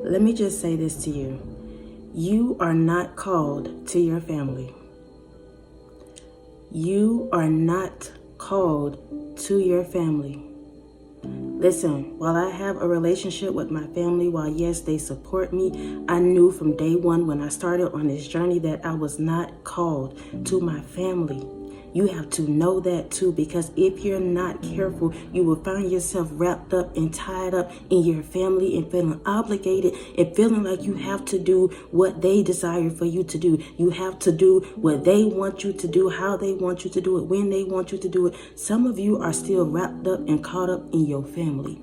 Let me just say this to you. You are not called to your family. You are not called to your family. Listen, while I have a relationship with my family, while yes, they support me, I knew from day one when I started on this journey that I was not called to my family. You have to know that too, because if you're not careful, you will find yourself wrapped up and tied up in your family and feeling obligated and feeling like you have to do what they desire for you to do. You have to do what they want you to do, how they want you to do it, when they want you to do it. Some of you are still wrapped up and caught up in your family.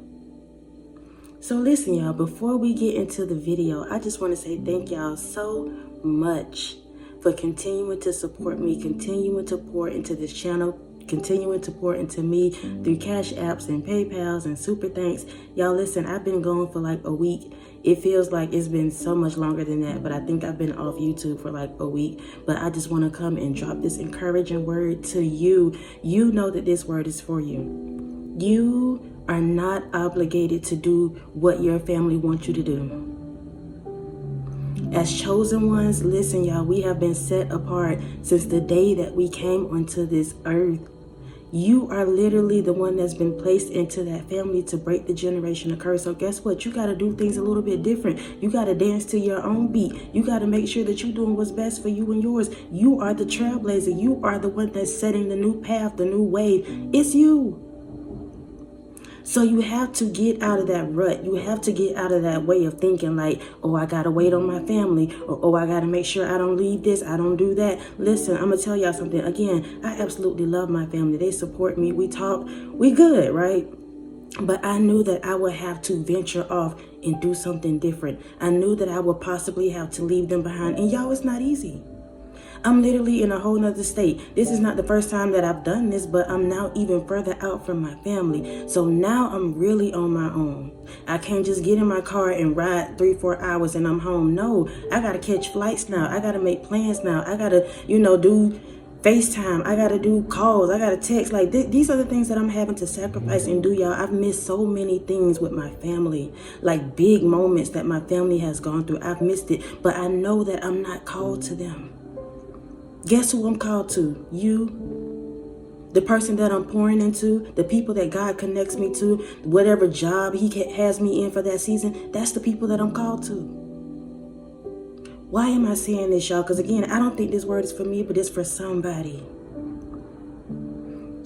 So listen, y'all, before we get into the video, I just want to say thank y'all so much for continuing to support me, continuing to pour into this channel, continuing to pour into me through Cashapp and PayPals and super thanks. Y'all listen, I've been going for like a week. It feels like it's been so much longer than that, but I think I've been off YouTube for like a week. But I just want to come and drop this encouraging word to you. You know that this word is for you. You are not obligated to do what your family wants you to do. As chosen ones, listen, y'all, we have been set apart since the day that we came onto this earth. You are literally the one that's been placed into that family to break the generational curse. So guess what? You got to do things a little bit different. You got to dance to your own beat. You got to make sure that you're doing what's best for you and yours. You are the trailblazer. You are the one that's setting the new path, the new wave. It's you. So you have to get out of that rut. You have to get out of that way of thinking like, oh, I got to wait on my family. Or, oh, I got to make sure I don't leave this. I don't do that. Listen, I'm going to tell y'all something. Again, I absolutely love my family. They support me. We talk. We good, right? But I knew that I would have to venture off and do something different. I knew that I would possibly have to leave them behind. And y'all, it's not easy. I'm literally in a whole nother state. This is not the first time that I've done this, but I'm now even further out from my family. So now I'm really on my own. I can't just get in my car and ride 3-4 hours and I'm home. No, I got to catch flights now. I got to make plans now. I got to, do FaceTime. I got to do calls. I got to text. Like these are the things that I'm having to sacrifice and do, y'all. I've missed so many things with my family, like big moments that my family has gone through. I've missed it, but I know that I'm not called to them. Guess who I'm called to? You. The person that I'm pouring into, the people that God connects me to, whatever job He has me in for that season, that's the people that I'm called to. Why am I saying this, y'all? Because again, I don't think this word is for me, but it's for somebody.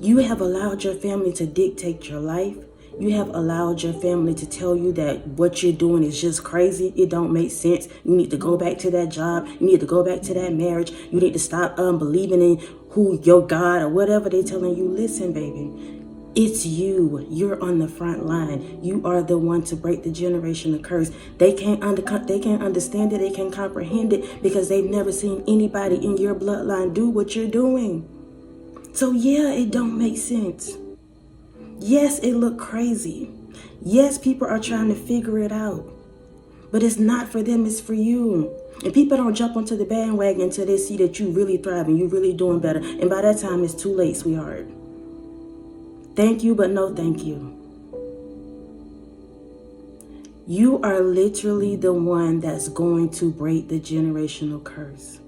You have allowed your family to dictate your life. You have allowed your family to tell you that what you're doing is just crazy. It don't make sense. You need to go back to that job. You need to go back to that marriage. You need to stop believing in who your God or whatever they're telling you. Listen, baby, it's you. You're on the front line. You are the one to break the generational curse. They can't understand it. They can't comprehend it because they've never seen anybody in your bloodline do what you're doing. So yeah, it don't make sense. Yes, it look crazy. Yes, people are trying to figure it out. But it's not for them, it's for you. And people don't jump onto the bandwagon until they see that you really thriving, you really doing better. And by that time, it's too late, sweetheart. Thank you, but no thank you. You are literally the one that's going to break the generational curse.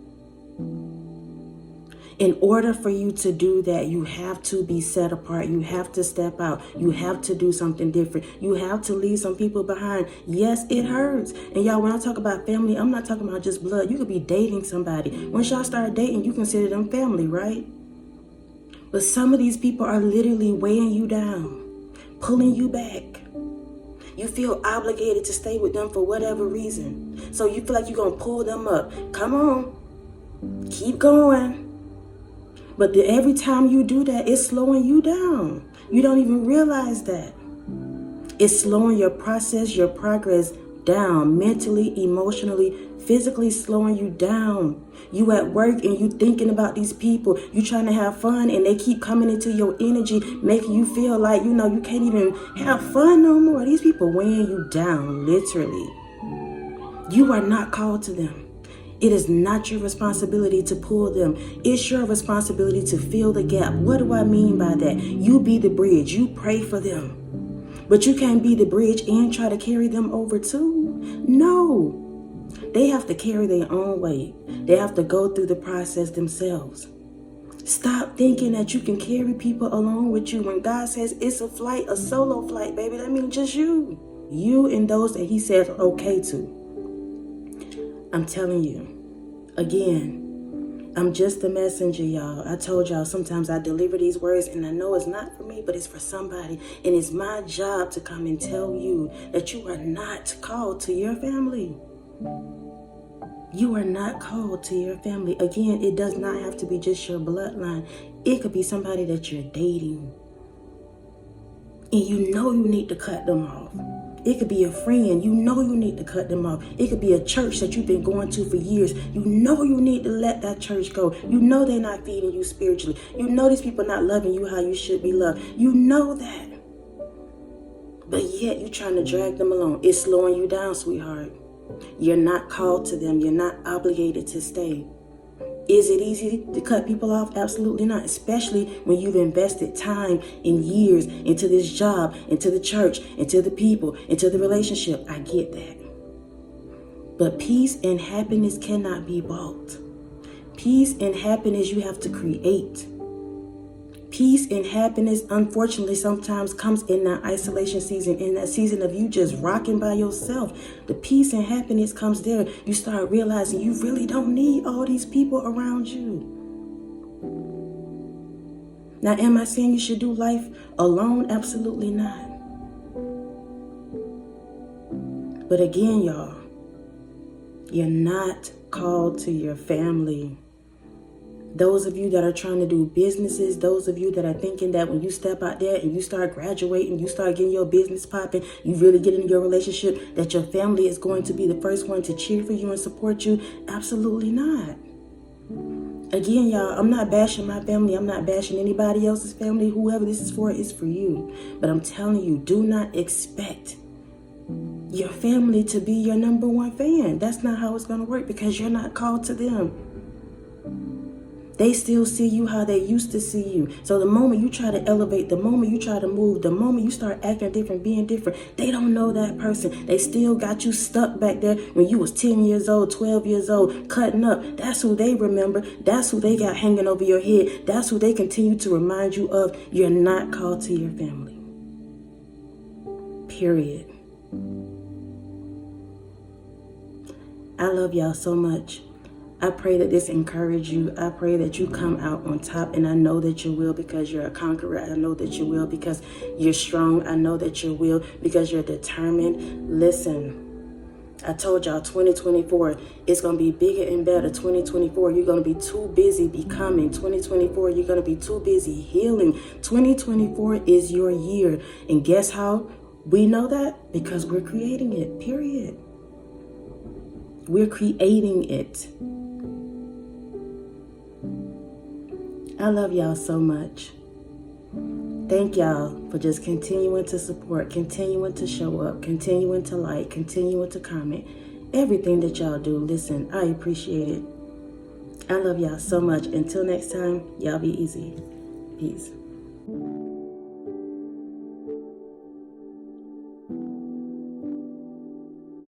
In order for you to do that, you have to be set apart. You have to step out. You have to do something different. You have to leave some people behind. Yes, it hurts. And y'all, when I talk about family, I'm not talking about just blood. You could be dating somebody. Once y'all start dating, you consider them family, right? But some of these people are literally weighing you down, pulling you back. You feel obligated to stay with them for whatever reason. So you feel like you're going to pull them up. Come on. Keep going. But every time you do that, it's slowing you down. You don't even realize that. It's slowing your process, your progress down, mentally, emotionally, physically slowing you down. You at work and you thinking about these people. You trying to have fun and they keep coming into your energy, making you feel like, you can't even have fun no more. These people weighing you down, literally. You are not called to them. It is not your responsibility to pull them. It's your responsibility to fill the gap. What do I mean by that? You be the bridge. You pray for them. But you can't be the bridge and try to carry them over too. No. They have to carry their own weight. They have to go through the process themselves. Stop thinking that you can carry people along with you. When God says it's a flight, a solo flight, baby, that means just you. You and those that he says okay to. I'm telling you, again, I'm just a messenger, y'all. I told y'all sometimes I deliver these words and I know it's not for me, but it's for somebody. And it's my job to come and tell you that you are not called to your family. You are not called to your family. Again, it does not have to be just your bloodline. It could be somebody that you're dating. And you know you need to cut them off. It could be a friend. You know you need to cut them off. It could be a church that you've been going to for years. You know you need to let that church go. You know they're not feeding you spiritually. You know these people not loving you how you should be loved. You know that. But yet you're trying to drag them along. It's slowing you down, sweetheart. You're not called to them. You're not obligated to stay. Is it easy to cut people off? Absolutely not, especially when you've invested time and years into this job, into the church, into the people, into the relationship. I get that. But peace and happiness cannot be bought. Peace and happiness you have to create. Peace and happiness, unfortunately, sometimes comes in that isolation season, in that season of you just rocking by yourself. The peace and happiness comes there. You start realizing you really don't need all these people around you. Now, am I saying you should do life alone? Absolutely not. But again, y'all, you're not called to your family. Those of you that are trying to do businesses, those of you that are thinking that when you step out there and you start graduating, you start getting your business popping, you really get into your relationship, that your family is going to be the first one to cheer for you and support you. Absolutely not. Again, y'all, I'm not bashing my family. I'm not bashing anybody else's family. Whoever this is for, it's for you. But I'm telling you, do not expect your family to be your number one fan. That's not how it's going to work, because you're not called to them. They still see you how they used to see you. So the moment you try to elevate, the moment you try to move, the moment you start acting different, being different, they don't know that person. They still got you stuck back there when you was 10 years old, 12 years old, cutting up. That's who they remember. That's who they got hanging over your head. That's who they continue to remind you of. You're not called to your family. Period. I love y'all so much. I pray that this encourage you. I pray that you come out on top, and I know that you will, because you're a conqueror. I know that you will because you're strong. I know that you will because you're determined. Listen, I told y'all 2024, it's going to be bigger and better. 2024, you're going to be too busy becoming. 2024, you're going to be too busy healing. 2024 is your year. And guess how we know that? Because we're creating it, period. We're creating it. I love y'all so much. Thank y'all for just continuing to support, continuing to show up, continuing to like, continuing to comment. Everything that y'all do, listen, I appreciate it. I love y'all so much. Until next time, y'all be easy. Peace.